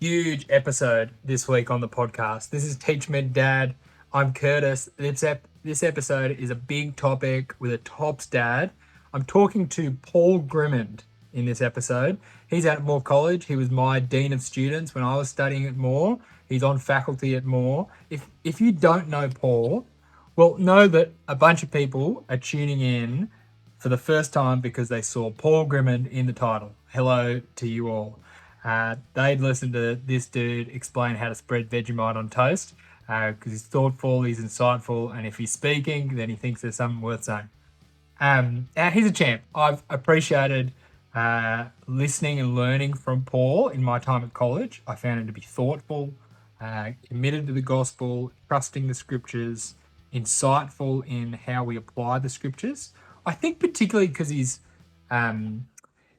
Huge episode this week on the podcast. This is Teach Me Dad. I'm Kurtis. This episode is a big topic with a tops dad. I'm talking to Paul Grimmond in this episode. He's at Moore College. He was my dean of students when I was studying at Moore. He's on faculty at Moore. If you don't know Paul, well, know that a bunch of people are tuning in for the first time because they saw Paul Grimmond in the title. Hello to you all. They'd listen to this dude explain how to spread Vegemite on toast because he's thoughtful, he's insightful, and if he's speaking, then he thinks there's something worth saying. He's a champ. I've appreciated listening and learning from Paul in my time at college. I found him to be thoughtful, committed to the gospel, trusting the scriptures, insightful in how we apply the scriptures. I think particularly because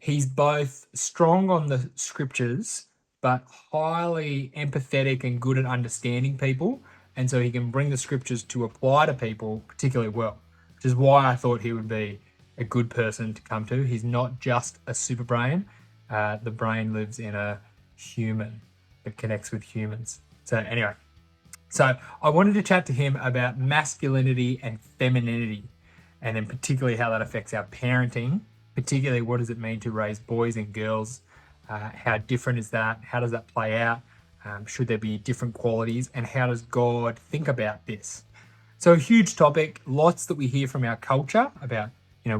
he's both strong on the scriptures, but highly empathetic and good at understanding people. And so he can bring the scriptures to apply to people particularly well, which is why I thought he would be a good person to come to. He's not just a super brain. The brain lives in a human that connects with humans. So anyway, I wanted to chat to him about masculinity and femininity, and then particularly how that affects our parenting. Particularly, what does it mean to raise boys and girls? How different is that? How does that play out? Should there be different qualities? And how does God think about this? So a huge topic, lots that we hear from our culture about,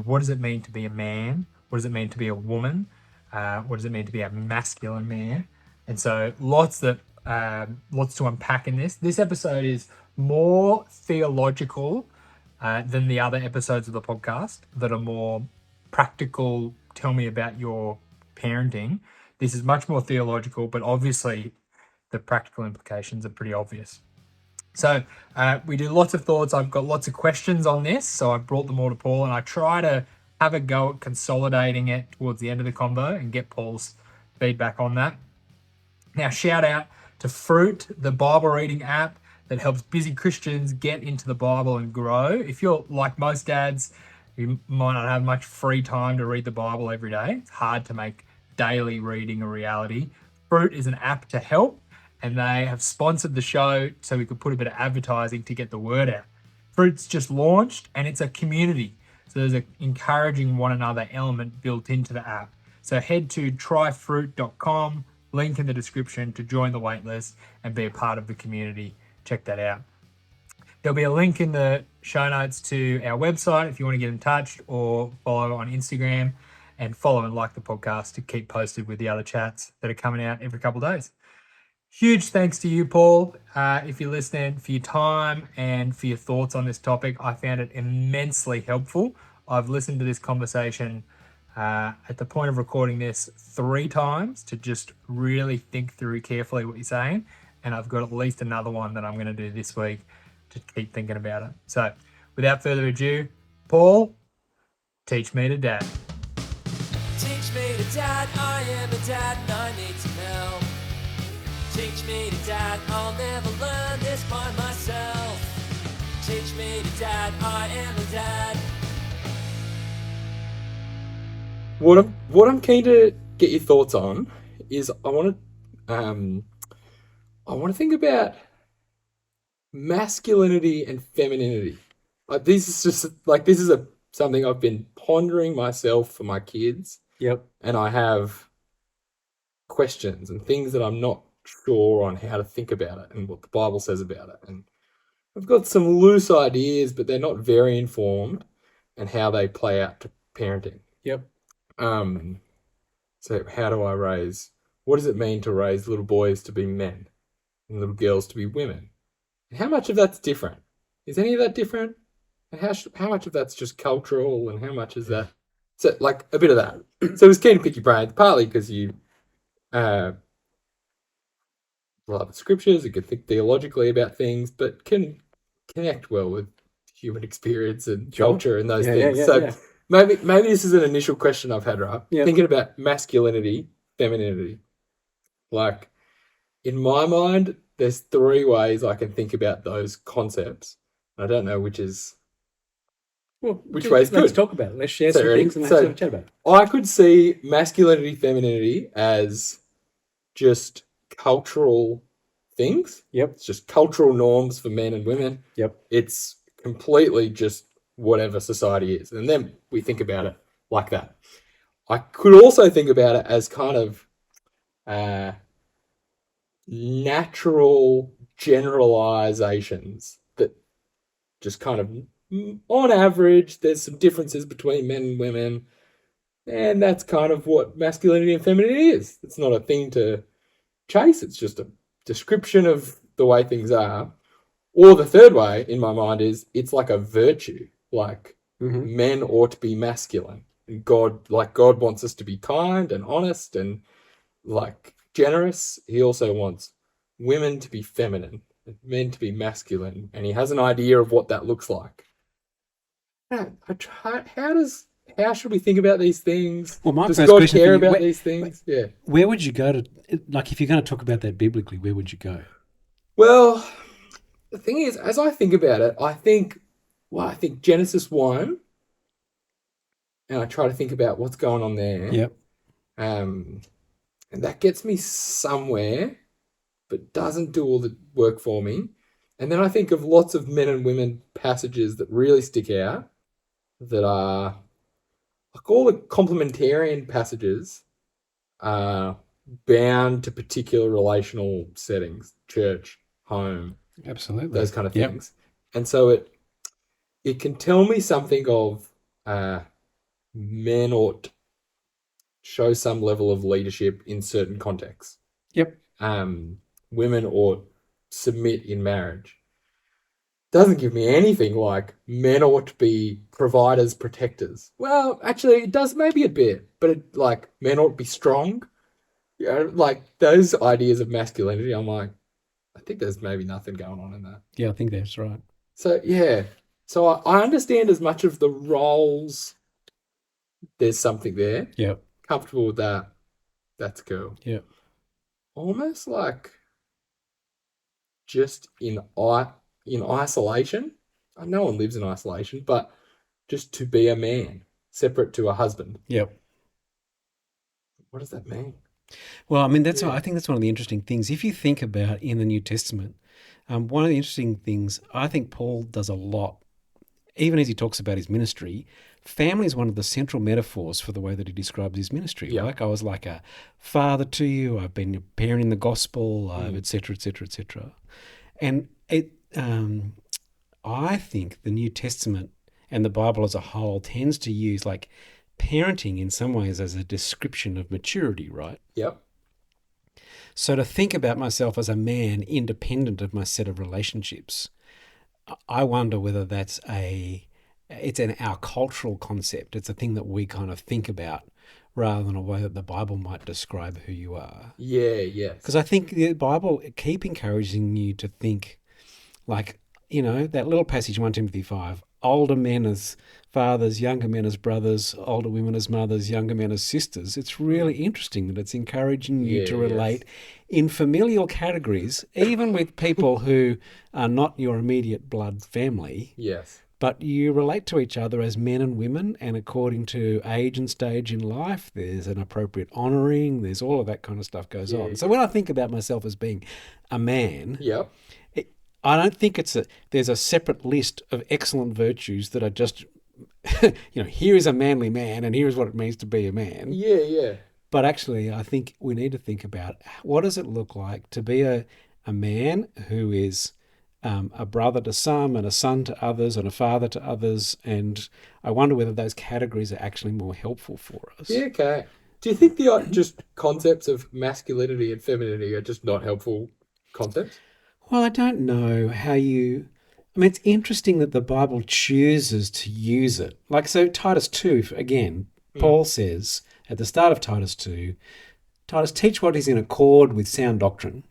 what does it mean to be a man? What does it mean to be a woman? What does it mean to be a masculine man? And so lots to unpack in this. This episode is more theological than the other episodes of the podcast that are more practical. Tell me about your parenting. This is much more theological, but obviously the practical implications are pretty obvious. So we do lots of thoughts. I've got lots of questions on this, so I've brought them all to Paul, and I try to have a go at consolidating it towards the end of the convo and get Paul's feedback on that. Now, shout out to Fruit, the Bible reading app that helps busy Christians get into the Bible and grow. If you're like most dads, you might not have much free time to read the Bible every day. It's hard to make daily reading a reality. Fruit is an app to help, and they have sponsored the show so we could put a bit of advertising to get the word out. Fruit's just launched, and it's a community. So there's an encouraging one another element built into the app. So head to tryfruit.com, link in the description to join the waitlist and be a part of the community. Check that out. There'll be a link in the show notes to our website if you want to get in touch, or follow on Instagram and follow and like the podcast to keep posted with the other chats that are coming out every couple of days. Huge thanks to you, Paul, if you're listening, for your time and for your thoughts on this topic. I found it immensely helpful. I've listened to this conversation at the point of recording this 3 times to just really think through carefully what you're saying. And I've got at least another one that I'm going to do this week to keep thinking about it. So without further ado, Paul, teach me to dad. Teach me to dad, I am a dad and I need some help. Teach me to dad, I'll never learn this by myself. Teach me to dad, I am a dad. What I'm keen to get your thoughts on is I want to think about masculinity and femininity. This is something I've been pondering myself for my kids. Yep. And I have questions and things that I'm not sure on how to think about it and what the Bible says about it. And I've got some loose ideas, but they're not very informed, and how they play out to parenting. Yep. So what does it mean to raise little boys to be men and little girls to be women? And how much of that's different? Is any of that different? And how much of that's just cultural, and how much is that? So, like, a bit of that. So I was keen to pick your brain, partly because you love the scriptures, you can think theologically about things, but can connect well with human experience and culture and those things. Yeah. Maybe this is an initial question I've had, right? Yep. Thinking about masculinity, femininity. Like, in my mind, there's 3 ways I can think about those concepts. I don't know which way is good. Let's talk about it. Let's share some things and chat about it. I could see masculinity, femininity as just cultural things. Yep. It's just cultural norms for men and women. Yep. It's completely just whatever society is. And then we think about it like that. I could also think about it as kind of natural generalizations that just kind of, on average, there's some differences between men and women. And that's kind of what masculinity and femininity is. It's not a thing to chase. It's just a description of the way things are. Or the third way, in my mind, is it's like a virtue. Like men ought to be masculine. And God wants us to be kind and honest and like generous. He also wants women to be feminine, men to be masculine. And he has an idea of what that looks like. How should we think about these things? Well, my Does first God question care for you, about these things? Yeah. Where would you go to, like, if you're going to talk about that biblically, where would you go? Well, the thing is, as I think about it, I think Genesis 1, and I try to think about what's going on there. Yep. And that gets me somewhere, but doesn't do all the work for me. And then I think of lots of men and women passages that really stick out, that are like all the complementarian passages are bound to particular relational settings, church, home, Absolutely. those kind of things. And so it can tell me something of men ought to show some level of leadership in certain contexts. Yep. Women ought submit in marriage. Doesn't give me anything like men ought to be providers, protectors. Well, actually, it does maybe a bit, but like men ought to be strong. Like those ideas of masculinity, I'm like, I think there's maybe nothing going on in that. Yeah, I think that's right. So, yeah. So I understand as much of the roles, there's something there. Yep. Comfortable with that. That's cool. Yep. Almost like just in isolation. No one lives in isolation, but just to be a man, separate to a husband. Yep. What does that mean? Well, I mean, I think that's one of the interesting things. If you think about in the New Testament, one of the interesting things, I think Paul does a lot, even as he talks about his ministry, family is one of the central metaphors for the way that he describes his ministry. Yeah. Like, I was like a father to you, I've been your parent in the gospel, et cetera, et cetera, et cetera. And I think the New Testament and the Bible as a whole tends to use like parenting in some ways as a description of maturity, right? Yep. So to think about myself as a man independent of my set of relationships, I wonder whether it's our cultural concept. It's a thing that we kind of think about rather than a way that the Bible might describe who you are. Yeah, yes. Because I think the Bible keep encouraging you to think like, that little passage, 1 Timothy 5, older men as fathers, younger men as brothers, older women as mothers, younger men as sisters. It's really interesting that it's encouraging you to relate in familial categories, even with people who are not your immediate blood family. Yes. But you relate to each other as men and women, and according to age and stage in life, there's an appropriate honouring, there's all of that kind of stuff goes on. So when I think about myself as being a man, Yep. I don't think there's a separate list of excellent virtues that are just, here is a manly man and here is what it means to be a man. Yeah, yeah. But actually, I think we need to think about what does it look like to be a man who is a brother to some and a son to others and a father to others. And I wonder whether those categories are actually more helpful for us. Yeah, okay. Do you think the just concepts of masculinity and femininity are just not helpful concepts? Well, I don't know how it's interesting that the Bible chooses to use it. Like, so Titus 2, again, Paul says at the start of Titus 2, Titus, teach what is in accord with sound doctrine.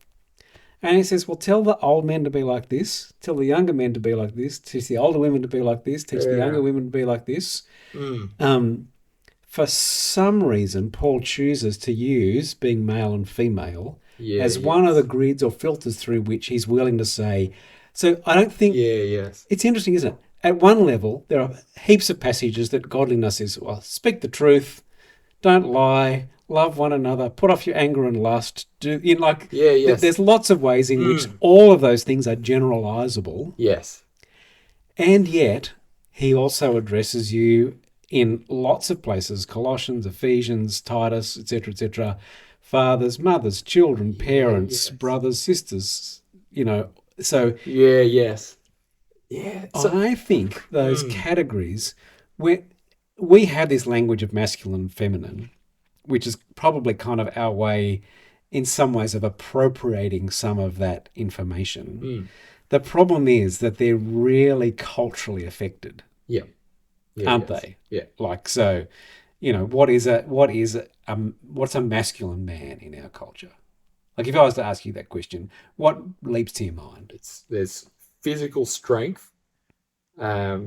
And he says, well, tell the old men to be like this, tell the younger men to be like this, teach the older women to be like this, teach the younger women to be like this. For some reason, Paul chooses to use being male and female as one of the grids or filters through which he's willing to say. So I don't think... It's interesting, isn't it? At one level, there are heaps of passages that godliness is, well, speak the truth, don't lie, love one another, put off your anger and lust. Yeah, yes. There's lots of ways in which all of those things are generalizable, Yes. and yet he also addresses you in lots of places: Colossians, Ephesians, Titus, etc., fathers, mothers, children, parents, yes. brothers, sisters. So Yeah, yes. Yeah. I think those categories, where we have this language of masculine and feminine, which is probably kind of our way, in some ways, of appropriating some of that information. The problem is that they're really culturally affected, Yeah. aren't they? Yeah. Like, so, what's a masculine man in our culture? Like, if I was to ask you that question, what leaps to your mind? There's physical strength. I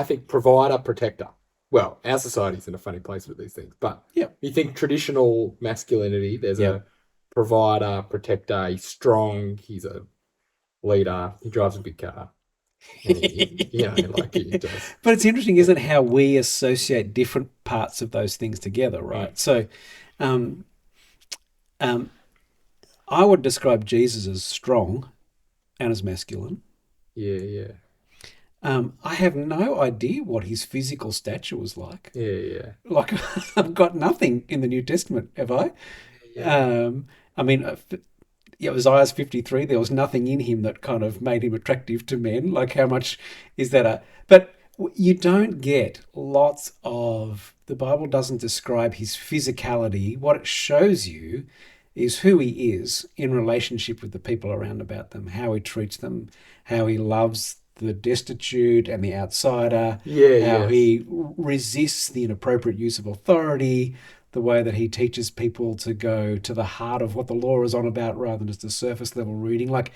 think provider, protector. Well, our society's in a funny place with these things, but you think traditional masculinity, there's a provider, protector, he's strong, he's a leader, he drives a big car. And he does. But it's interesting, isn't it, how we associate different parts of those things together, right? So I would describe Jesus as strong and as masculine. Yeah. I have no idea what his physical stature was like. Yeah. Like, I've got nothing in the New Testament, have I? Yeah. Isaiah 53, there was nothing in him that kind of made him attractive to men. Like, how much is that But you don't get lots of... The Bible doesn't describe his physicality. What it shows you is who he is in relationship with the people around about them, how he treats them, how he loves the destitute and the outsider, how he resists the inappropriate use of authority, the way that he teaches people to go to the heart of what the law is on about rather than just a surface level reading. Like,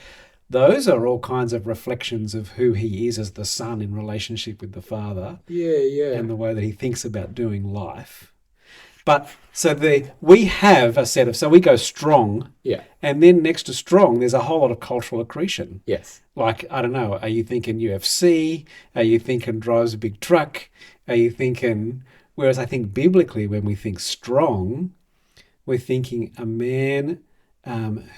those are all kinds of reflections of who he is as the son in relationship with the father. Yeah. And the way that he thinks about doing life. But so we have a set of, so we go strong. Yeah. And then next to strong, there's a whole lot of cultural accretion. Yes. Like, I don't know, are you thinking UFC? Are you thinking drives a big truck? Are you thinking, whereas I think biblically when we think strong, we're thinking a man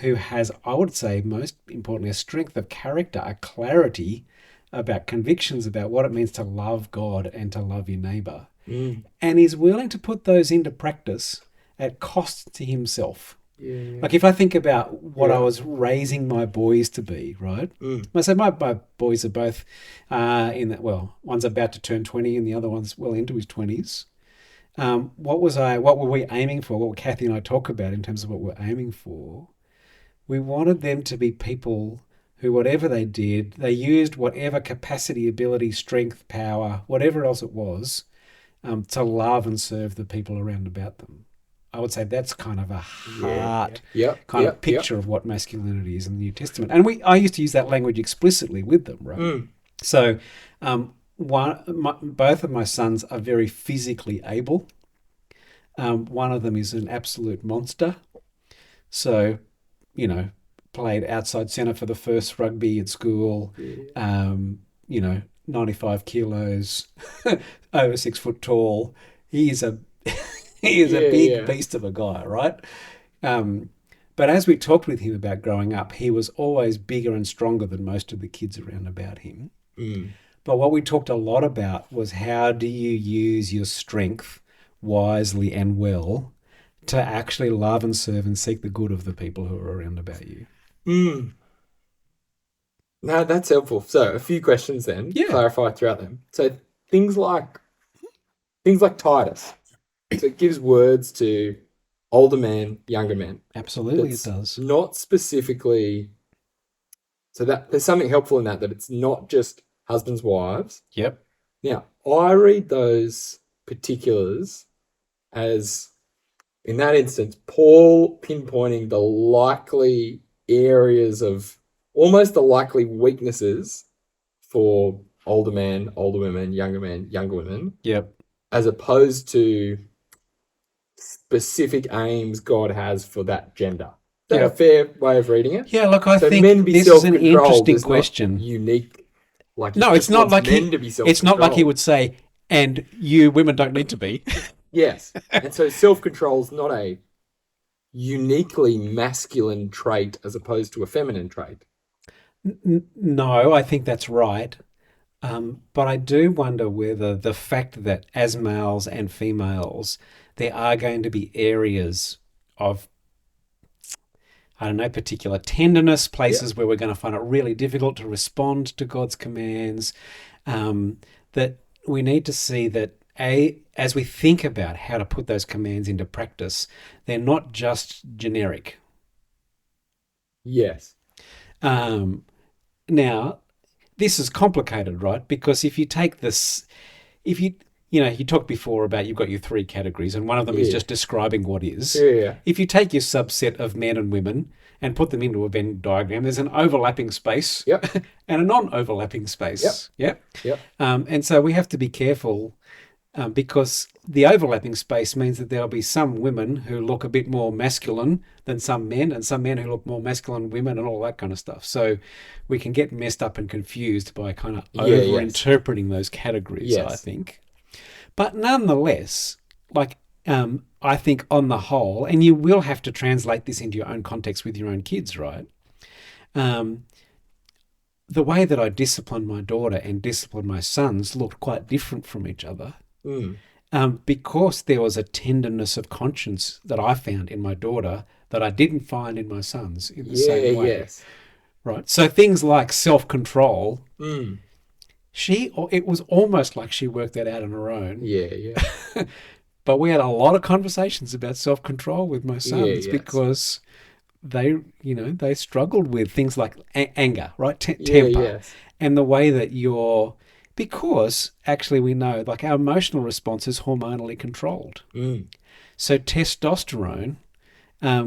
who has, I would say, most importantly, a strength of character, a clarity about convictions about what it means to love God and to love your neighbour. And he's willing to put those into practice at cost to himself. Yeah. Like, if I think about what I was raising my boys to be, right? So my boys are both one's about to turn 20 and the other one's well into his 20s. What were we aiming for? What Kathy and I talk about in terms of what we're aiming for? We wanted them to be people who, whatever they did, they used whatever capacity, ability, strength, power, whatever else it was, to love and serve the people around about them. I would say that's kind of a heart kind of picture of what masculinity is in the New Testament. And I used to use that language explicitly with them, right? So both of my sons are very physically able. One of them is an absolute monster. So, played outside centre for the first rugby at school, 95 kilos, over 6 foot tall. He is a big beast of a guy, right? But as we talked with him about growing up, he was always bigger and stronger than most of the kids around about him. But what we talked a lot about was, how do you use your strength wisely and well to actually love and serve and seek the good of the people who are around about you? No, that's helpful. So a few questions then, clarify throughout them. So things like Titus. So it gives words to older men, younger men. Absolutely, it does. Not specifically. So that there's something helpful in that it's not just husbands, wives. Yep. Now, I read those particulars as, in that instance, Paul pinpointing the likely areas of, almost the likely weaknesses for older men, older women, younger men, younger women. Yep. As opposed to specific aims God has for that gender. Is that a fair way of reading it? Yeah, look, I think men be this is an interesting is question. Not unique. Like, no, it's not like men to be it's not like he would say, and you women don't need to be. Yes. And so self-control is not a uniquely masculine trait as opposed to a feminine trait. No, I think that's right. But I do wonder whether the fact that as males and females, there are going to be areas of, I don't know, particular tenderness, Yeah. places where we're going to find it really difficult to respond to God's commands, that we need to see that, as we think about how to put those commands into practice, they're not just generic. Yes. Now, this is complicated, right? Because if you take this, if you talked before about you've got your three categories, and one of them is Yeah. just describing what is. Yeah. If you take your subset of men and women and put them into a Venn diagram, there's an overlapping space Yep. and a non-overlapping space. Yep. Yep. And so we have to be careful because the overlapping space means that there'll be some women who look a bit more masculine than some men, and some men who look more masculine than women, and all that kind of stuff. So we can get messed up and confused by kind of Yeah, yes. over-interpreting those categories, Yes. I think. But nonetheless, I think on the whole, and you will have to translate this into your own context with your own kids, right? The way that I disciplined my daughter and disciplined my sons looked quite different from each other. Because there was a tenderness of conscience that I found in my daughter that I didn't find in my sons in the same way. Yes. Right. So things like self-control, Mm. it was almost like she worked that out on her own. Yeah. But we had a lot of conversations about self-control with my sons yes. because they struggled with things like anger, right? Temper. Yes. And the way that because actually we know like our emotional response is hormonally controlled. So testosterone,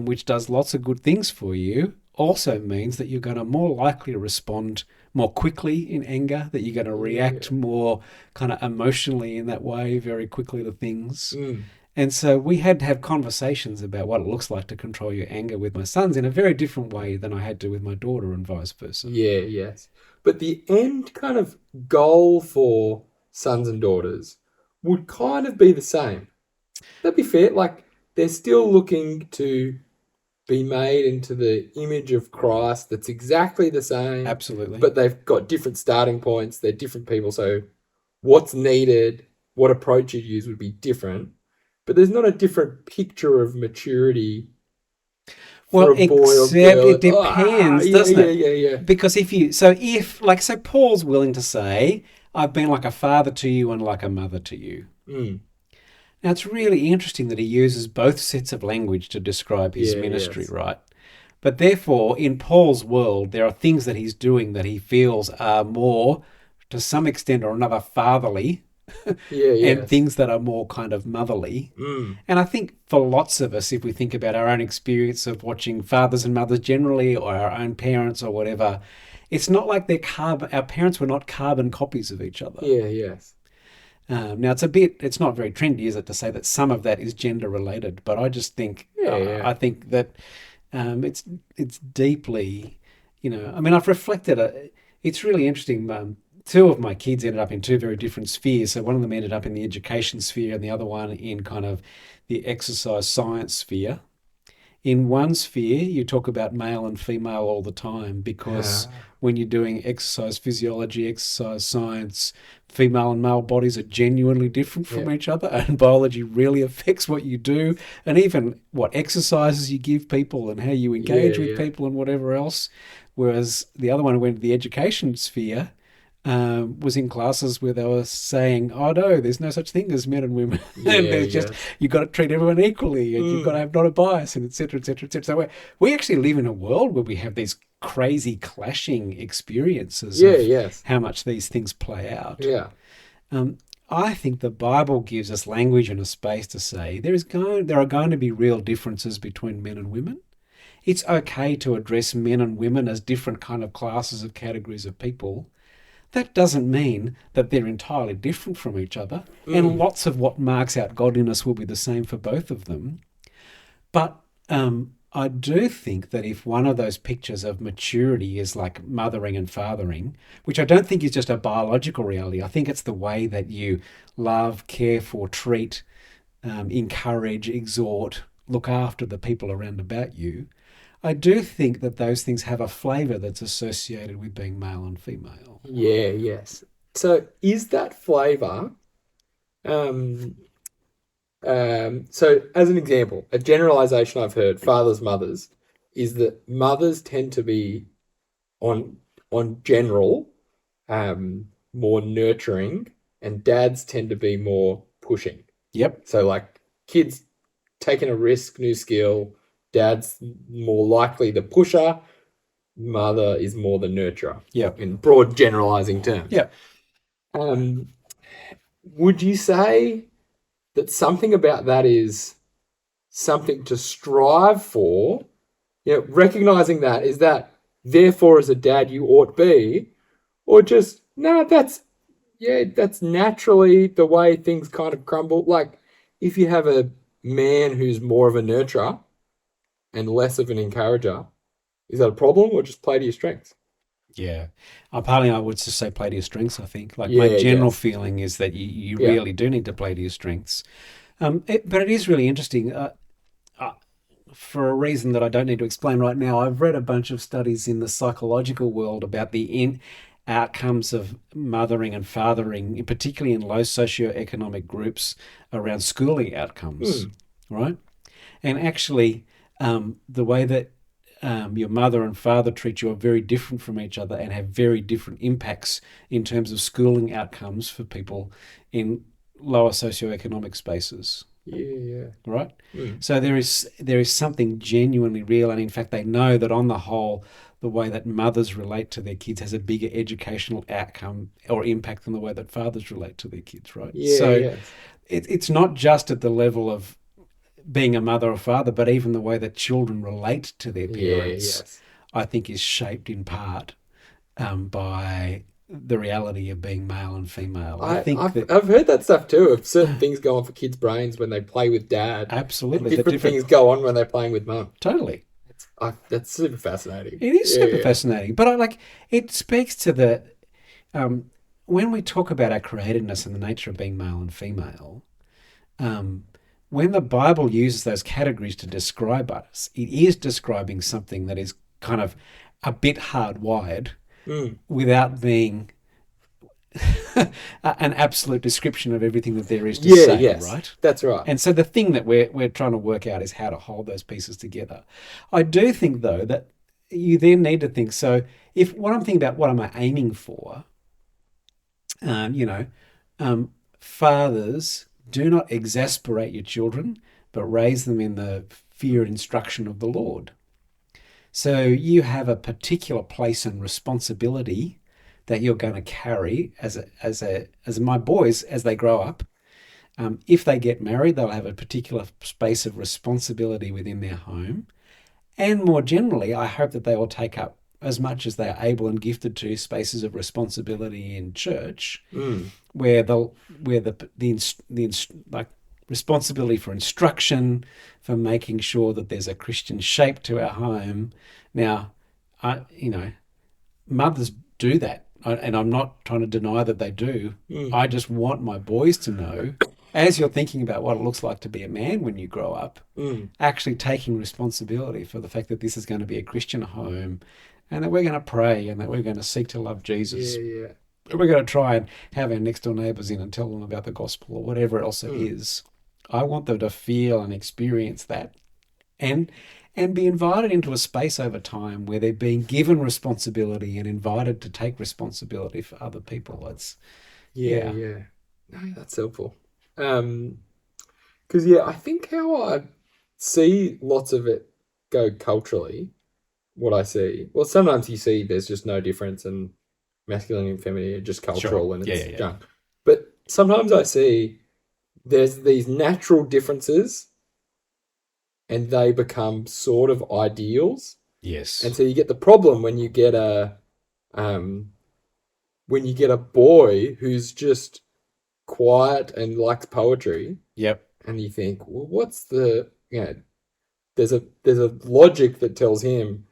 which does lots of good things for you, also means that you're going to more likely respond more quickly in anger, that you're going to react more kind of emotionally in that way very quickly to things. And so we had to have conversations about what it looks like to control your anger with my sons in a very different way than I had to with my daughter and vice versa. Yes. But the end kind of goal for sons and daughters would kind of be the same. That'd be fair. Like, they're still looking to be made into the image of Christ that's exactly the same. Absolutely. But they've got different starting points. They're different people. So what's needed, what approach you'd use would be different. But there's not a different picture of maturity for a boy or girl. It depends, doesn't it? Yeah. Because so Paul's willing to say, I've been like a father to you and like a mother to you. Now, it's really interesting that he uses both sets of language to describe his ministry, yes. right? But therefore, in Paul's world, there are things that he's doing that he feels are more, to some extent or another, fatherly, and things that are more kind of motherly. And I think for lots of us, if we think about our own experience of watching fathers and mothers generally, or our own parents or whatever, it's not like our parents were not carbon copies of each other. Yes. Now, it's not very trendy, is it, to say that some of that is gender related, but I just think, I think that it's deeply, I've reflected, it's really interesting. Two of my kids ended up in two very different spheres. So one of them ended up in the education sphere and the other one in kind of the exercise science sphere. In one sphere, you talk about male and female all the time because when you're doing exercise physiology, exercise science, female and male bodies are genuinely different from each other, and biology really affects what you do and even what exercises you give people and how you engage with people and whatever else. Whereas the other one went to the education sphere, was in classes where they were saying, oh no, there's no such thing as men and women. And there's just, you've got to treat everyone equally and you've got to have not a bias, and et cetera, et cetera, et cetera. So we actually live in a world where we have these crazy clashing experiences of how much these things play out. I think the Bible gives us language and a space to say there are going to be real differences between men and women. It's okay to address men and women as different kind of classes of categories of people. That doesn't mean that they're entirely different from each other, and lots of what marks out godliness will be the same for both of them. But I do think that if one of those pictures of maturity is like mothering and fathering, which I don't think is just a biological reality, I think it's the way that you love, care for, treat encourage, exhort, look after the people around about you, I do think that those things have a flavour that's associated with being male and female. Yeah, yes. So is that flavour, um, so as an example, a generalization I've heard, fathers, mothers, is that mothers tend to be on general, more nurturing, and dads tend to be more pushing. Yep. So like kids taking a risk, new skill, dad's more likely the pusher, mother is more the nurturer. Yep. In broad generalizing terms. Yep. Would you say that something about that is something to strive for? Recognizing that, is that therefore as a dad you ought be, or just no, that's naturally the way things kind of crumble. Like if you have a man who's more of a nurturer and less of an encourager, is that a problem or just play to your strengths? Yeah. Partly I would just say play to your strengths, I think. Like Yeah, my general yes. feeling is that you Yeah. really do need to play to your strengths. But it is really interesting. For a reason that I don't need to explain right now, I've read a bunch of studies in the psychological world about the outcomes of mothering and fathering, particularly in low socioeconomic groups, around schooling outcomes, right? And actually, the way that your mother and father treat you are very different from each other and have very different impacts in terms of schooling outcomes for people in lower socioeconomic spaces. Yeah. Right? So there is something genuinely real, and in fact they know that on the whole the way that mothers relate to their kids has a bigger educational outcome or impact than the way that fathers relate to their kids, right? Yeah, So yes. it's not just at the level of being a mother or father, but even the way that children relate to their parents, yes. I think is shaped in part by the reality of being male and female. I've heard that stuff too, of certain things go on for kids' brains when they play with dad. Absolutely. And different things go on when they're playing with mum. Totally. That's super fascinating. It is super fascinating. But it speaks to the when we talk about our createdness and the nature of being male and female, when the Bible uses those categories to describe us, it is describing something that is kind of a bit hardwired without being an absolute description of everything that there is to say, yes, right? That's right. And so the thing that we're trying to work out is how to hold those pieces together. I do think, though, that you then need to think, so if what I'm thinking about, what am I aiming for? Fathers, do not exasperate your children, but raise them in the fear and instruction of the Lord. So you have a particular place and responsibility that you're going to carry as my boys as they grow up. If they get married, they'll have a particular space of responsibility within their home. And more generally, I hope that they will take up, as much as they are able and gifted to, spaces of responsibility in church, where responsibility for instruction, for making sure that there's a Christian shape to our home. Now, mothers do that, and I'm not trying to deny that they do. I just want my boys to know, as you're thinking about what it looks like to be a man when you grow up, actually taking responsibility for the fact that this is going to be a Christian home, and that we're going to pray, and that we're going to seek to love Jesus. Yeah. We're going to try and have our next door neighbours in and tell them about the gospel or whatever else it is. I want them to feel and experience that, and be invited into a space over time where they're being given responsibility and invited to take responsibility for other people. Yeah. No, that's helpful. Because I think how I see lots of it go culturally, what I see, well, sometimes you see there's just no difference, and masculinity and femininity are just cultural, and it's junk. But sometimes I see there's these natural differences, and they become sort of ideals. Yes. And so you get the problem when you get a boy who's just quiet and likes poetry. Yep. And you think, well, what's the there's a logic that tells him,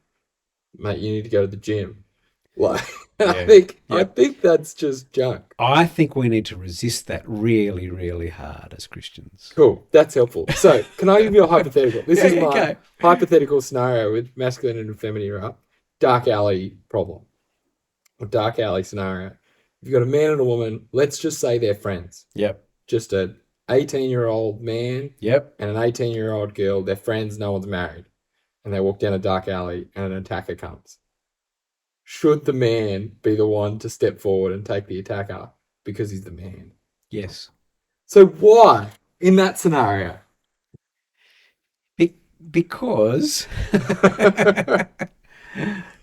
mate, you need to go to the gym. Like, Yeah. I think that's just junk. I think we need to resist that really, really hard as Christians. Cool. That's helpful. So, can I give you a hypothetical? This Yeah, is yeah, my go. hypothetical scenario with masculine and femininity, right? Dark alley problem or dark alley scenario. If you've got a man and a woman, let's just say they're friends. Yep. Just a 18-year-old man Yep. and an 18-year-old girl. They're friends. No one's married. And they walk down a dark alley and an attacker comes. Should the man be the one to step forward and take the attacker because he's the man? Yes. So why in that scenario? Because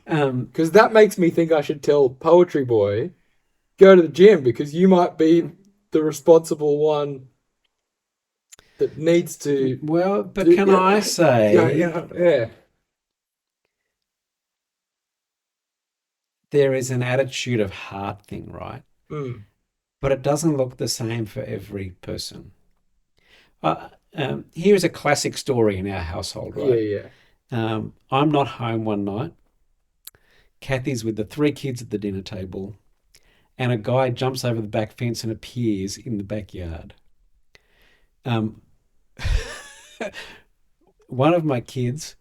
Because that makes me think I should tell Poetry Boy, go to the gym because you might be the responsible one that needs to. well, but can I say Yeah. there is an attitude of heart thing, right? Mm. But it doesn't look the same for every person. Here's a classic story in our household, Yeah, right? yeah. I'm not home one night. Kathy's with the 3 kids at the dinner table, and a guy jumps over the back fence and appears in the backyard. Um, one of my kids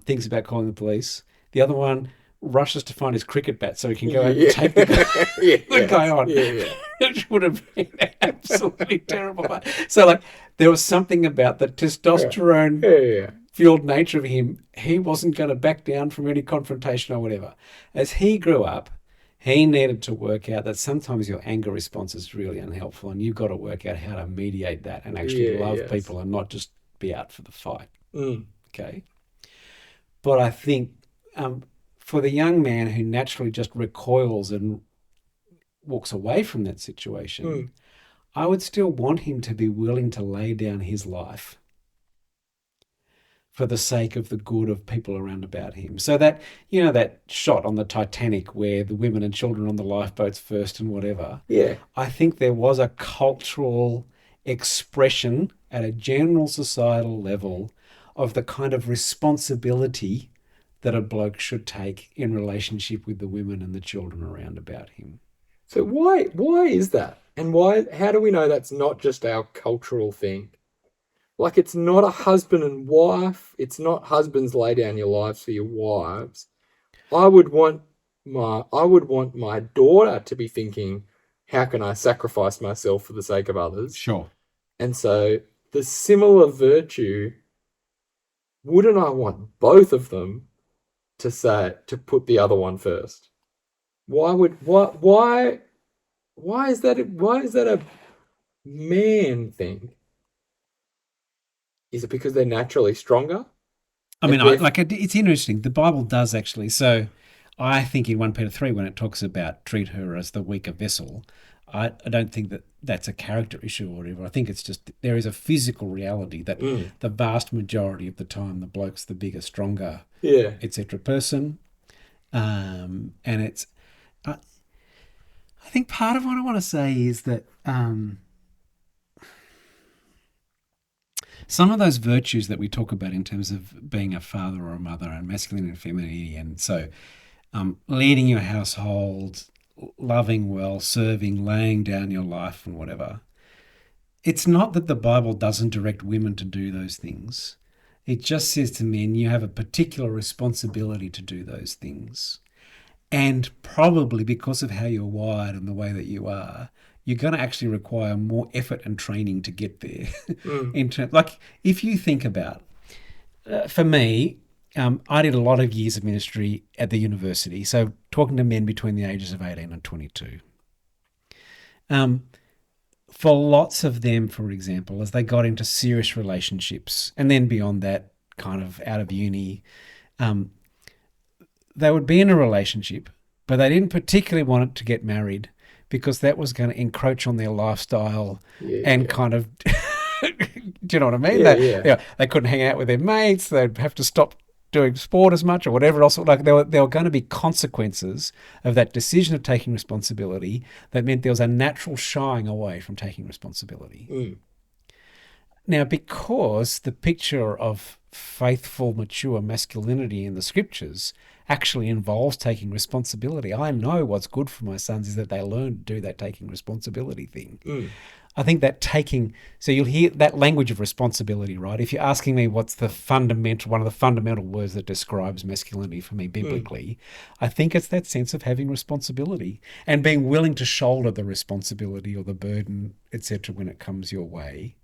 thinks about calling the police. The other one rushes to find his cricket bat so he can go out and take the guy on. Yeah. Which would have been absolutely terrible. So, like, there was something about the testosterone Yeah. fueled nature of him. He wasn't going to back down from any confrontation or whatever. As he grew up, he needed to work out that sometimes your anger response is really unhelpful, and you've got to work out how to mediate that and actually love people and not just be out for the fight. Mm. Okay. But I think for the young man who naturally just recoils and walks away from that situation, I would still want him to be willing to lay down his life for the sake of the good of people around about him. So that, that shot on the Titanic where the women and children on the lifeboats first and whatever, Yeah. I think there was a cultural expression at a general societal level of the kind of responsibility that a bloke should take in relationship with the women and the children around about him. So why is that? And how do we know that's not just our cultural thing? Like, it's not a husband and wife. It's not husbands lay down your lives for your wives. I would want my daughter to be thinking, how can I sacrifice myself for the sake of others? Sure. And so the similar virtue, wouldn't I want both of them to put the other one first? Why is that a man thing? Is it because they're naturally stronger? I mean, it's interesting. The Bible does actually. So I think in 1 Peter 3, when it talks about treat her as the weaker vessel, I don't think that that's a character issue or whatever. I think it's just there is a physical reality that the vast majority of the time the bloke's the bigger, stronger, etc. person. And it's, I think part of what I want to say is that some of those virtues that we talk about in terms of being a father or a mother and masculinity and femininity, and so leading your household, loving well, serving, laying down your life and whatever, it's not that the Bible doesn't direct women to do those things. It just says to men, you have a particular responsibility to do those things. And probably because of how you're wired and the way that you are, you're going to actually require more effort and training to get there. Like, if you think about, for me, I did a lot of years of ministry at the university, so talking to men between the ages of 18 and 22. For lots of them, for example, as they got into serious relationships, and then beyond that, kind of out of uni, they would be in a relationship, but they didn't particularly want it to get married because that was going to encroach on their lifestyle kind of, do you know what I mean? They couldn't hang out with their mates. They'd have to stop doing sport as much or whatever else. Like there were going to be consequences of that decision of taking responsibility that meant there was a natural shying away from taking responsibility. Now, because the picture of faithful, mature masculinity in the scriptures actually involves taking responsibility. I know what's good for my sons is that they learn to do that taking responsibility thing. I think that so you'll hear that language of responsibility, right? If you're asking me what's one of the fundamental words that describes masculinity for me biblically, I think it's that sense of having responsibility and being willing to shoulder the responsibility or the burden, etc., when it comes your way.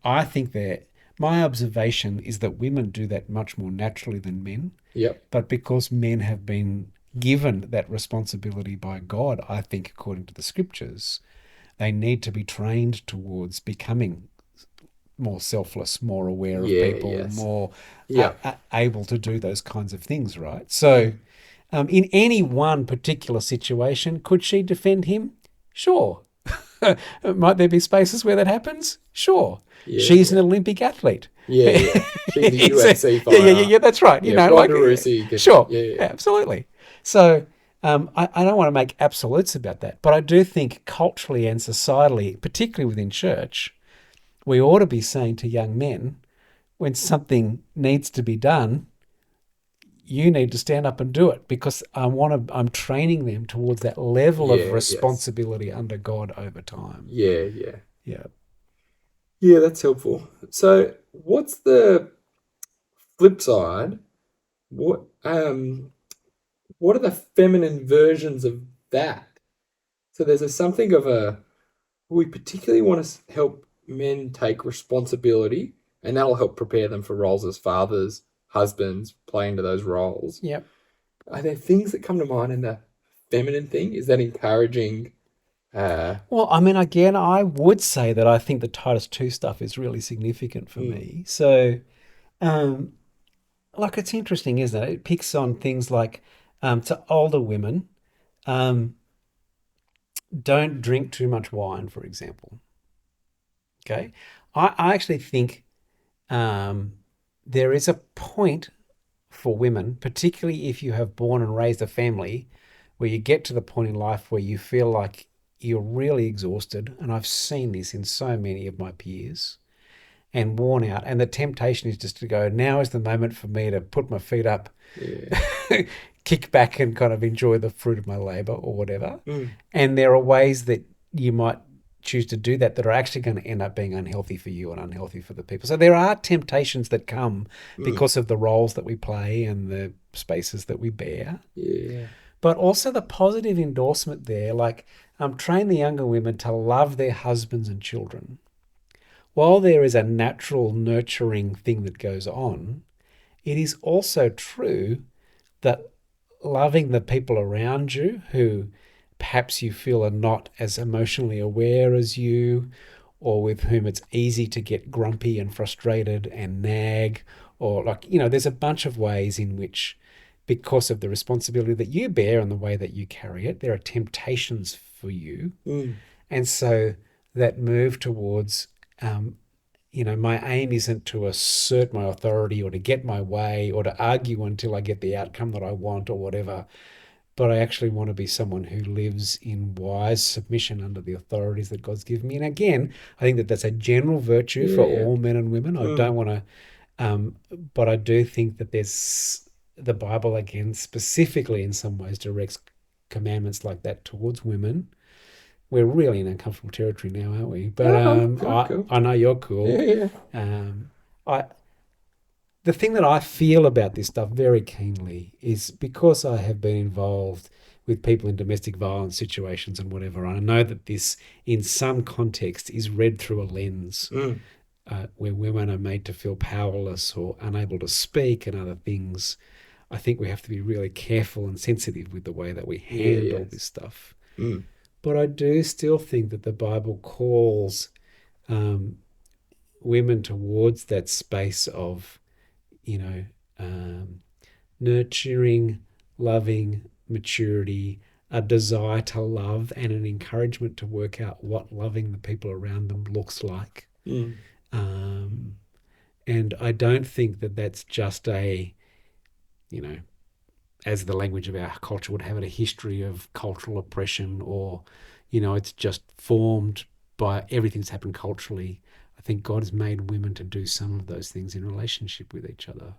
I think that my observation is that women do that much more naturally than men. Yep. But because men have been given that responsibility by God, I think, according to the scriptures, they need to be trained towards becoming more selfless, more aware of people, more able to do those kinds of things, right? So in any one particular situation, could she defend him? Sure. Might there be spaces where that happens? Sure. She's an Olympic athlete. She's a UFC fighter. Yeah, that's right. You know, sure. Absolutely. So I don't want to make absolutes about that, but I do think culturally and societally, particularly within church, we ought to be saying to young men, when something needs to be done, you need to stand up and do it, because I'm training them towards that level of responsibility under God over time. Yeah, that's helpful. So what's the flip side? What are the feminine versions of that? So there's something of we particularly want to help men take responsibility, and that'll help prepare them for roles as fathers, husbands, play into those roles. Yep. Are there things that come to mind in the feminine thing? Is that encouraging? Well, I mean, again, I would say that I think the Titus 2 stuff is really significant for me. So, like, it's interesting, isn't it? It picks on things like, to older women, don't drink too much wine, for example. Okay? I actually think there is a point for women, particularly if you have born and raised a family, where you get to the point in life where you feel like you're really exhausted, and I've seen this in so many of my peers, and worn out, and the temptation is just to go, now is the moment for me to put my feet up, kick back and kind of enjoy the fruit of my labor or whatever. And there are ways that you might choose to do that are actually going to end up being unhealthy for you and unhealthy for the people. So there are temptations that come because of the roles that we play and the spaces that we bear. Yeah. But also the positive endorsement there, like train the younger women to love their husbands and children. While there is a natural nurturing thing that goes on, it is also true that loving the people around you who perhaps you feel are not as emotionally aware as you, or with whom it's easy to get grumpy and frustrated and nag, or there's a bunch of ways in which, because of the responsibility that you bear and the way that you carry it, there are temptations for you. And so that move towards, my aim isn't to assert my authority or to get my way or to argue until I get the outcome that I want or whatever, but I actually want to be someone who lives in wise submission under the authorities that God's given me. And again, I think that that's a general virtue for all men and women. I don't want to, but I do think that there's the Bible, again, specifically in some ways directs commandments like that towards women. We're really in uncomfortable territory now, aren't we? But cool. I know you're cool. Yeah. The thing that I feel about this stuff very keenly is because I have been involved with people in domestic violence situations and whatever, I know that this, in some context, is read through a lens where women are made to feel powerless or unable to speak and other things. I think we have to be really careful and sensitive with the way that we handle this stuff. But I do still think that the Bible calls women towards that space of, nurturing, loving, maturity, a desire to love, and an encouragement to work out what loving the people around them looks like. And I don't think that that's just as the language of our culture would have it, a history of cultural oppression, or, it's just formed by everything that's happened culturally. I think God has made women to do some of those things in relationship with each other.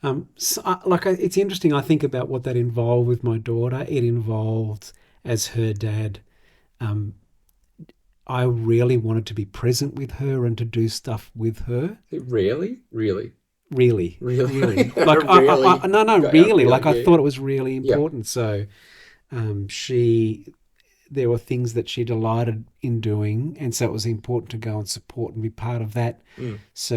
It's interesting. I think about what that involved with my daughter. It involved, as her dad, I really wanted to be present with her and to do stuff with her. Really? Really. Really? Like, Really? really. Like, Yeah. I thought it was really Yeah. important. So, there were things that she delighted in doing, and so it was important to go and support and be part of that. So,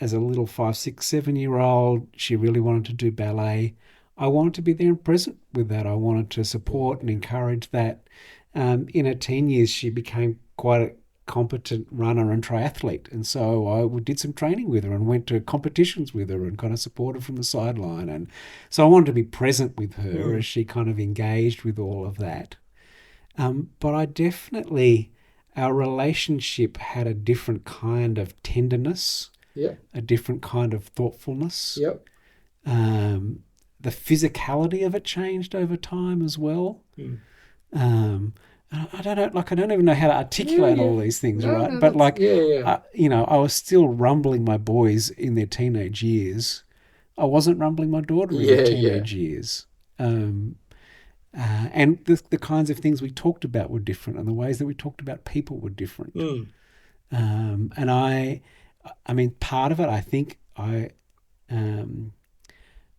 as a little 5, 6, 7-year-old, she really wanted to do ballet. I wanted to be there and present with that. I wanted to support and encourage that. In her teen years, she became quite a competent runner and triathlete, and so I did some training with her and went to competitions with her and kind of supported from the sideline. And so I wanted to be present with her as she kind of engaged with all of that. But I definitely, our relationship had a different kind of tenderness, a different kind of thoughtfulness. Yep. The physicality of it changed over time as well. I don't know, I don't even know how to articulate all these things, right? No, but yeah. I was still rumbling my boys in their teenage years. I wasn't rumbling my daughter in her teenage years. And the kinds of things we talked about were different, and the ways that we talked about people were different. And I mean, part of it, I think I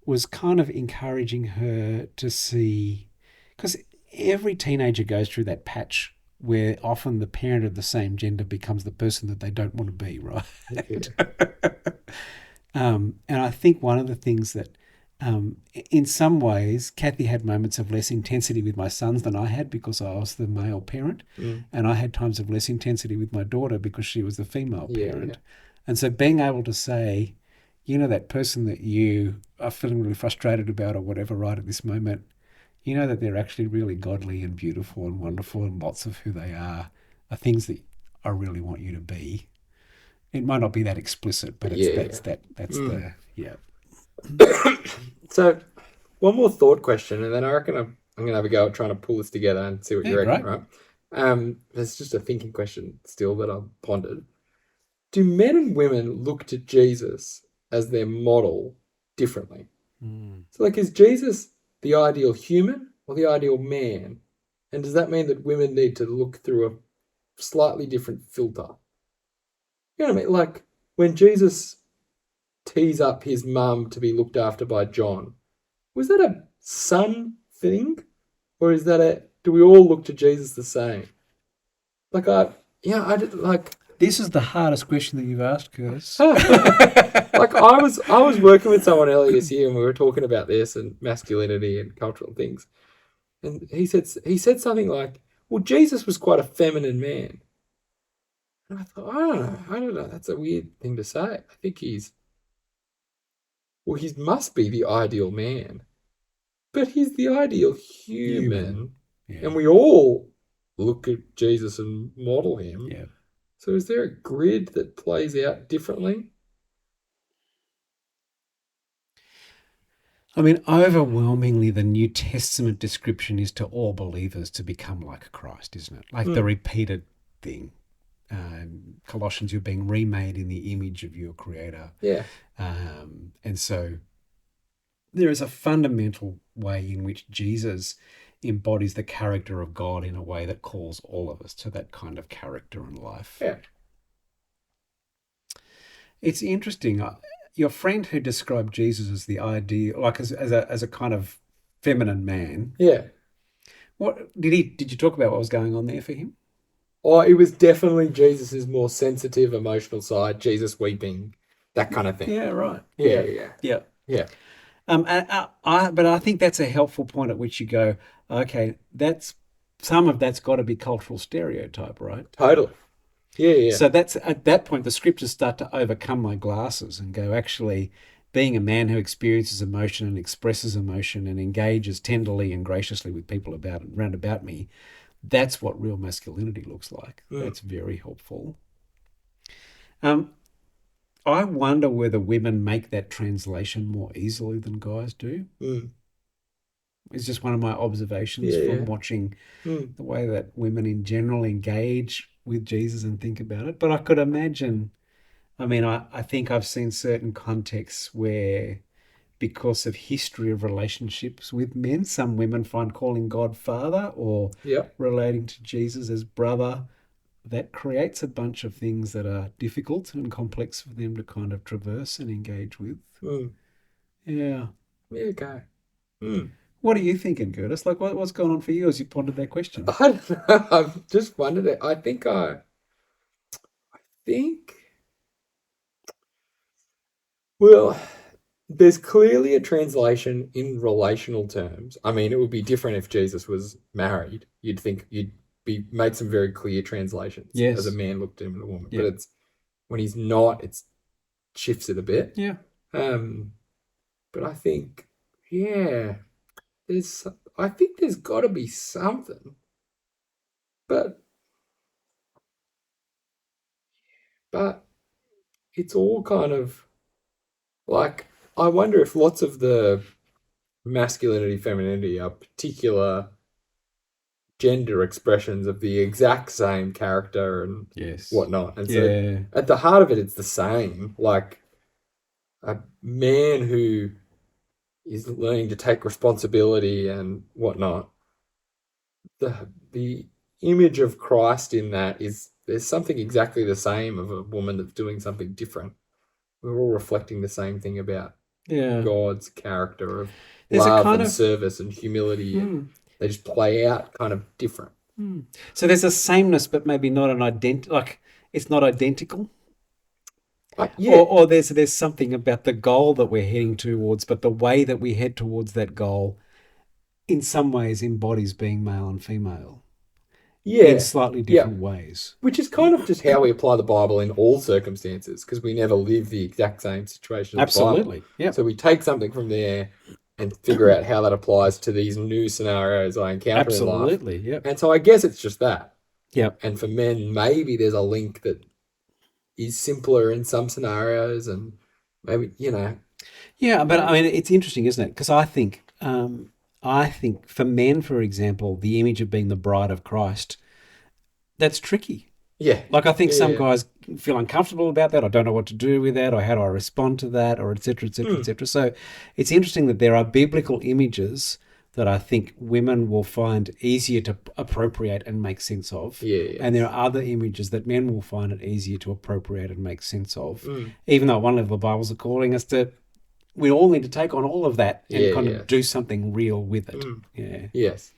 was kind of encouraging her to see, because every teenager goes through that patch where often the parent of the same gender becomes the person that they don't want to be, right? And I think one of the things that in some ways, Kathy had moments of less intensity with my sons than I had because I was the male parent. And I had times of less intensity with my daughter because she was the female parent. And so being able to say, that person that you are feeling really frustrated about or whatever right at this moment, that they're actually really godly and beautiful and wonderful, and lots of who they are things that I really want you to be. It might not be that explicit, but So, one more thought question, and then I reckon I'm going to have a go at trying to pull this together and see what you reckon, right? There's just a thinking question still that I've pondered. Do men and women look to Jesus as their model differently? So, is Jesus the ideal human or the ideal man? And does that mean that women need to look through a slightly different filter? You know what I mean? When Jesus tees up his mum to be looked after by John, was that a son thing? Or is that do we all look to Jesus the same? This is the hardest question that you've asked, Kurtis. I was working with someone earlier this year and we were talking about this and masculinity and cultural things. And he said something like, well, Jesus was quite a feminine man. And I thought, I don't know, that's a weird thing to say. I think he must be the ideal man. But he's the ideal human. Yeah. And we all look at Jesus and model him. Yeah. So is there a grid that plays out differently? I mean, overwhelmingly, the New Testament description is to all believers to become like Christ, isn't it? The repeated thing. Colossians, you're being remade in the image of your Creator. Yeah. And so there is a fundamental way in which Jesus embodies the character of God in a way that calls all of us to that kind of character and life. Yeah. It's interesting. Your friend who described Jesus as the ideal, as a kind of feminine man. Yeah. What did you talk about what was going on there for him? Oh, it was definitely Jesus's more sensitive, emotional side, Jesus weeping, that kind of thing. Yeah, right. Yeah. But I think that's a helpful point at which you go, okay, some of that's got to be cultural stereotype, right? Totally. Yeah. So that's at that point the scriptures start to overcome my glasses and go, actually, being a man who experiences emotion and expresses emotion and engages tenderly and graciously with people round about me, that's what real masculinity looks like. That's very helpful. I wonder whether women make that translation more easily than guys do. It's just one of my observations Yeah. from watching Mm. the way that women in general engage with Jesus and think about it. But I could imagine, I mean, I think I've seen certain contexts where, because of history of relationships with men, some women find calling God Father or Yeah. relating to Jesus as brother, that creates a bunch of things that are difficult and complex for them to kind of traverse and engage with. Mm. Yeah. Yeah, okay. Mm. What are you thinking, Curtis? Like, what's going on for you as you pondered that question? I don't know. I've just wondered it. I think, well, there's clearly a translation in relational terms. I mean, it would be different if Jesus was married. You'd think you'd be make some very clear translations as a Yes. man looked at him and a woman. But Yep. it's when he's not, it shifts it a bit. Yeah. Um, but I think, yeah, there's. I think there's got to be something. But but it's all kind of like I wonder if lots of the masculinity, femininity are particular gender expressions of the exact same character and Yes. whatnot. And so Yeah. at the heart of it, it's the same. Like a man who is learning to take responsibility and whatnot. The image of Christ in that is there's something exactly the same of a woman that's doing something different. We're all reflecting the same thing about Yeah. God's character of There's a love kind and of service and humility, and they just play out kind of different. so there's a sameness, but maybe not an like it's not identical. Yeah, Or there's something about the goal that we're heading towards, but the way that we head towards that goal in some ways embodies being male and female in yeah, slightly yeah. different ways. Which is kind of just how we apply the Bible in all circumstances, because we never live the exact same situation as the Bible. Absolutely. Yeah. So we take something from there and figure out how that applies to these new scenarios I encounter in life. Absolutely. Yep. And so I guess it's just that. Yep. And for men, maybe there's a link that is simpler in some scenarios, and maybe, Yeah, but I mean, it's interesting, isn't it? Because I think for men, for example, the image of being the bride of Christ, that's tricky. yeah. Like I think Yeah, some yeah. guys feel uncomfortable about that. I don't know what to do with that, or how do I respond to that, or et cetera, et cetera, et cetera. So it's interesting that there are biblical images that I think women will find easier to appropriate and make sense of. Yeah, yes. And there are other images that men will find it easier to appropriate and make sense of. Even though at one level the Bible's are calling us to, we all need to take on all of that and kind of do something real with it. Yeah. Yes.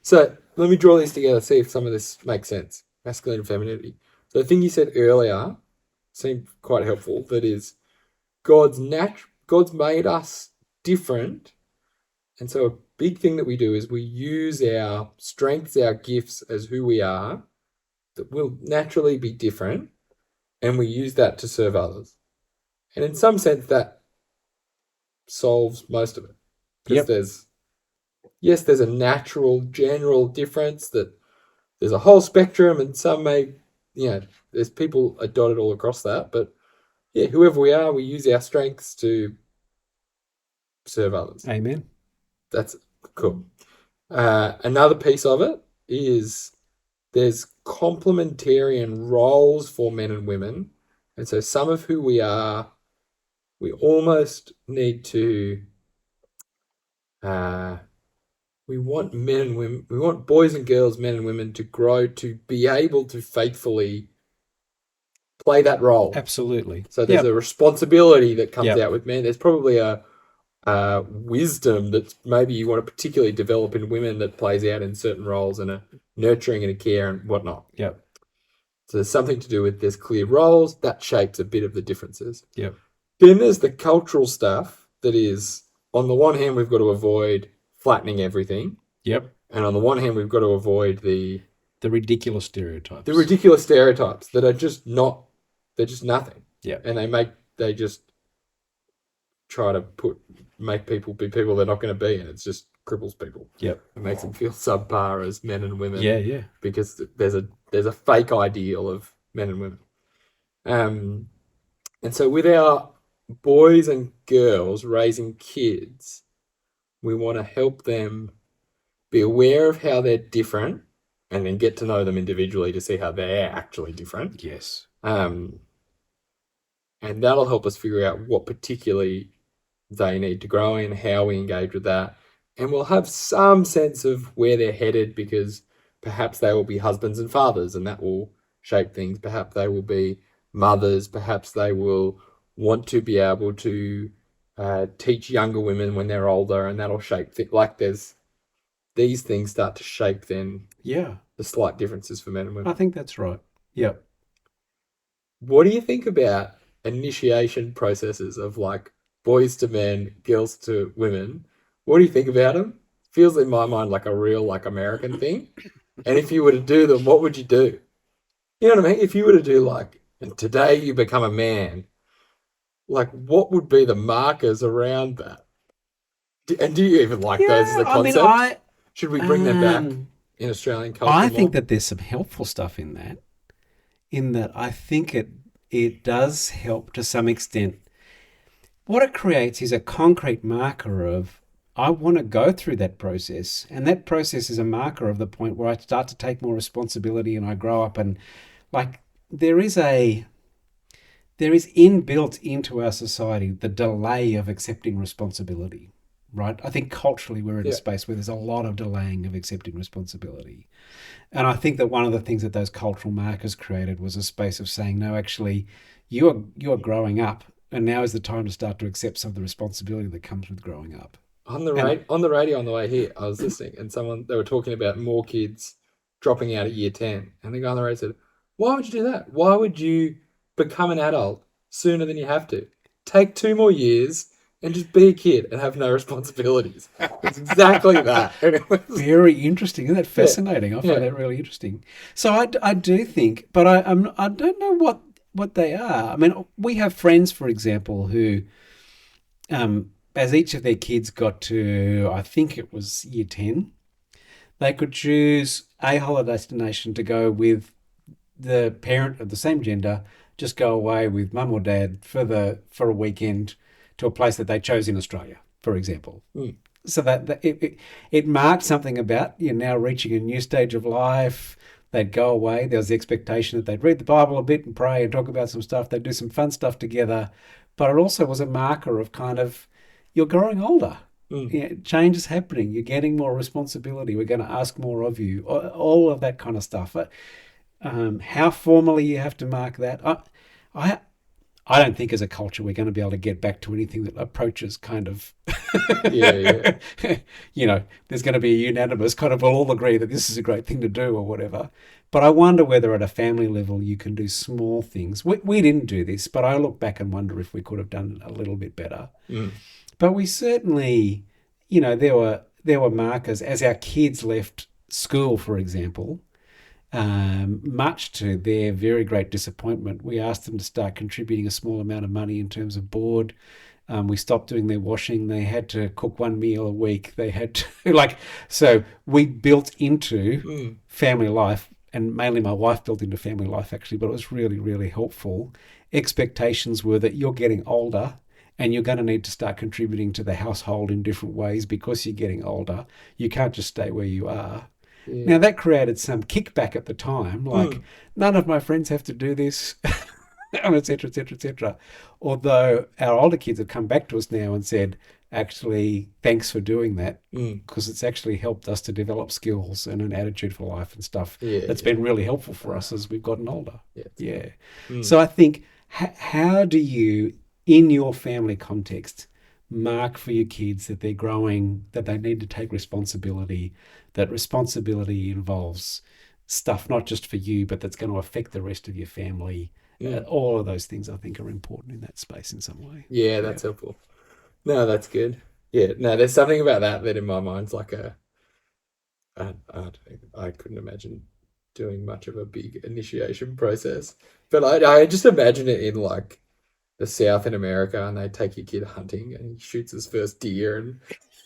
So let me draw these together, see if some of this makes sense. Masculine and femininity. So the thing you said earlier seemed quite helpful. That is, God's made us different, and so a big thing that we do is we use our strengths, our gifts as who we are, that will naturally be different, and we use that to serve others. And in some sense, that solves most of it. Because there's a natural, general difference that there's a whole spectrum, and some may, there's people are dotted all across that. But yeah, whoever we are, we use our strengths to serve others. Amen. That's cool. Another piece of it is there's complementarian roles for men and women. And so some of who we are, we almost need to, we want men and women, we want boys and girls, men and women to grow to be able to faithfully play that role. Absolutely. So there's a responsibility that comes Yep. out with men. There's probably a wisdom that maybe you want to particularly develop in women that plays out in certain roles, and a nurturing and a care and whatnot. Yep. So there's something to do with there's clear roles that shapes a bit of the differences. Yep. Then there's the cultural stuff that is, on the one hand, we've got to avoid flattening everything. Yep. And on the one hand, we've got to avoid the ridiculous stereotypes. ridiculous stereotypes that are just not, they're just nothing. Yeah. And they just try to make people be people they're not going to be, and it's just cripples people. Yep. It makes them feel subpar as men and women. Yeah, yeah. Because there's a fake ideal of men and women. And so with our boys and girls raising kids, We want to help them be aware of how they're different and then get to know them individually to see how they're actually different. Yes. And that'll help us figure out what particularly they need to grow in, how we engage with that. And we'll have some sense of where they're headed, because perhaps they will be husbands and fathers, and that will shape things. Perhaps they will be mothers. Perhaps they will want to be able to teach younger women when they're older, and that'll shape things. Like these things start to shape then Yeah. the slight differences for men and women. I think that's right. Yep. What do you think about initiation processes of like boys to men, girls to women? What do you think about them? Feels in my mind like a real like American thing. And if you were to do them, what would you do? You know what I mean? If you were to do like, and today you become a man, like what would be the markers around that? And do you even like those as a concept? Should we bring them back in Australian culture? I think that there's some helpful stuff in that. I think it does help to some extent. What it creates is a concrete marker of, I want to go through that process. And that process is a marker of the point where I start to take more responsibility and I grow up. And like there is inbuilt into our society the delay of accepting responsibility, right? I think culturally we're in a space where there's a lot of delaying of accepting responsibility. And I think that one of the things that those cultural markers created was a space of saying, no, actually, you're growing up, and now is the time to start to accept some of the responsibility that comes with growing up. On the radio on the way here, I was listening, and they were talking about more kids dropping out at year 10. And the guy on the radio said, why would you do that? Why would you become an adult sooner than you have to? Take 2 more years and just be a kid and have no responsibilities. It's exactly that. Very interesting. Isn't that fascinating? I find that really interesting. So I do think, but I don't know what they are. I mean, we have friends, for example, who, as each of their kids got to, I think it was year 10, they could choose a holiday destination to go with the parent of the same gender, just go away with mum or dad for a weekend to a place that they chose in Australia, for example. So that it marked something about you're now reaching a new stage of life. They'd go away. There was the expectation that they'd read the Bible a bit and pray and talk about some stuff. They'd do some fun stuff together. But it also was a marker of kind of, you're growing older. Change is happening. You're getting more responsibility. We're going to ask more of you. All of that kind of stuff. How formally you have to mark that, I don't think as a culture we're going to be able to get back to anything that approaches kind of, there's going to be a unanimous kind of, we'll all agree that this is a great thing to do or whatever. But I wonder whether at a family level you can do small things. We didn't do this, but I look back and wonder if we could have done a little bit better. But we certainly, there were markers as our kids left school, for example. Much to their very great disappointment, we asked them to start contributing a small amount of money in terms of board. We stopped doing their washing. They had to cook 1 meal a week. They had to so we built into family life, and mainly my wife built into family life actually, but it was really, really helpful. Expectations were that you're getting older and you're going to need to start contributing to the household in different ways because you're getting older. You can't just stay where you are. Now, that created some kickback at the time, like, none of my friends have to do this, et cetera, et cetera, et cetera. Although our older kids have come back to us now and said, actually, thanks for doing that, because it's actually helped us to develop skills and an attitude for life and stuff that's been really helpful for us as we've gotten older. So I think, how do you, in your family context, mark for your kids that they're growing, that they need to take responsibility, that responsibility involves stuff not just for you, but that's going to affect the rest of your family. All of those things I think are important in that space in some way. Yeah, that's helpful. No, that's good. Yeah, no, there's something about that in my mind's like I couldn't imagine doing much of a big initiation process. But I just imagine it in like the South in America, and they take your kid hunting and he shoots his first deer, and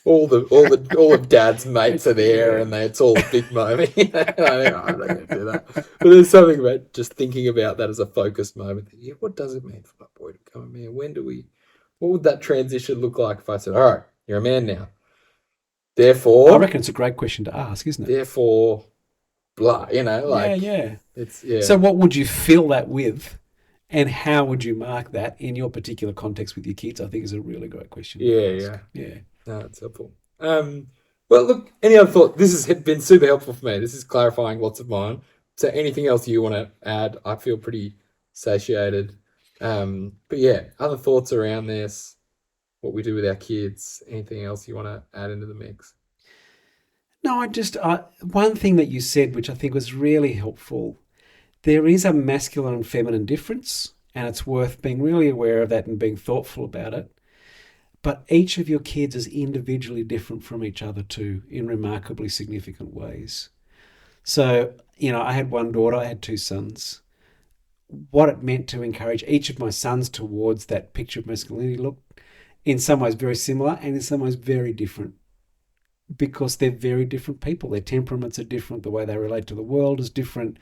all of Dad's mates are there, and it's all a big moment. I think, I'm not going to do that. But there's something about just thinking about that as a focused moment. What does it mean for my boy to become a man? What would that transition look like if I said, all right, you're a man now. Therefore, I reckon it's a great question to ask, isn't it? therefore, blah. Yeah. It's So what would you fill that with, and how would you mark that in your particular context with your kids? I think is a really great question to ask. Yeah. No, it's helpful. Well, look, any other thought? This has been super helpful for me. This is clarifying lots of mine. So anything else you want to add? I feel pretty satiated. But yeah, other thoughts around this, what we do with our kids, anything else you want to add into the mix? No, one thing that you said, which I think was really helpful, there is a masculine and feminine difference, and it's worth being really aware of that and being thoughtful about it. But each of your kids is individually different from each other too, in remarkably significant ways. So, I had one daughter, I had two sons. What it meant to encourage each of my sons towards that picture of masculinity looked in some ways very similar and in some ways very different, because they're very different people. Their temperaments are different. The way they relate to the world is different.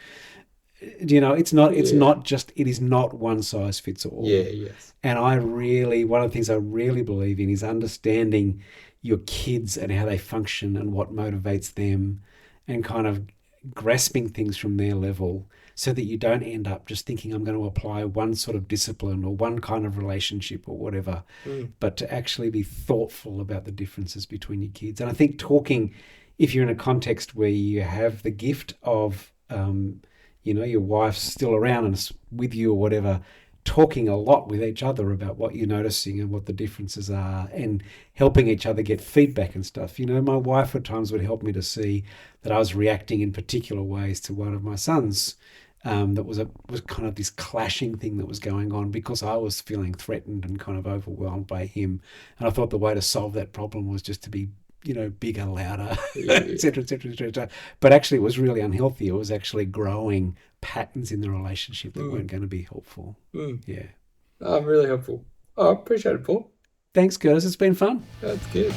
It is not one size fits all. Yeah, yes. And one of the things I really believe in is understanding your kids and how they function and what motivates them, and kind of grasping things from their level, so that you don't end up just thinking I'm going to apply one sort of discipline or one kind of relationship or whatever, but to actually be thoughtful about the differences between your kids. And I think if you're in a context where you have the gift of, your wife's still around and is with you or whatever, talking a lot with each other about what you're noticing and what the differences are, and helping each other get feedback and stuff. My wife at times would help me to see that I was reacting in particular ways to one of my sons. That was kind of this clashing thing that was going on because I was feeling threatened and kind of overwhelmed by him. And I thought the way to solve that problem was just to be, bigger, louder, et cetera, et cetera, et cetera. But actually it was really unhealthy. It was actually growing patterns in the relationship that weren't going to be helpful. Yeah. Really helpful. I appreciate it, Paul. Thanks, Kurtis. It's been fun. That's good.